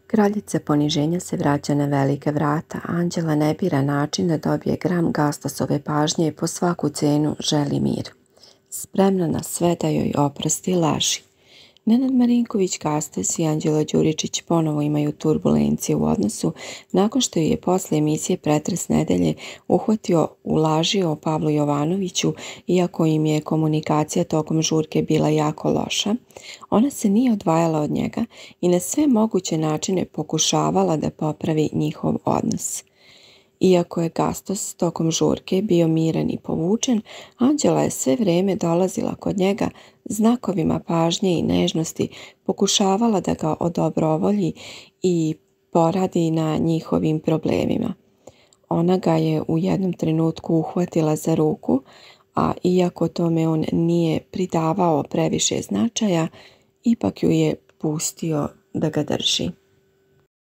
Kraljica poniženja se vraća na velika vrata. Anđela ne bira način da dobije gram Gastasove pažnje i po svaku cenu želi mir. Spremna na sve da joj oprosti laži. Nenad Marinković Gastas i Anđela Đuričić ponovo imaju turbulencije u odnosu nakon što je posle emisije Pretres nedelje uhvatio u laži o Pavlu Jovanoviću, iako im je komunikacija tokom žurke bila jako loša. Ona se nije odvajala od njega i na sve moguće načine pokušavala da popravi njihov odnos. Iako je Gastos tokom žurke bio miran i povučen, Anđela je sve vreme dolazila kod njega znakovima pažnje i nežnosti, pokušavala da ga odobrovolji i poradi na njihovim problemima. Ona ga je u jednom trenutku uhvatila za ruku, a iako tome on nije pridavao previše značaja, ipak ju je pustio da ga drži.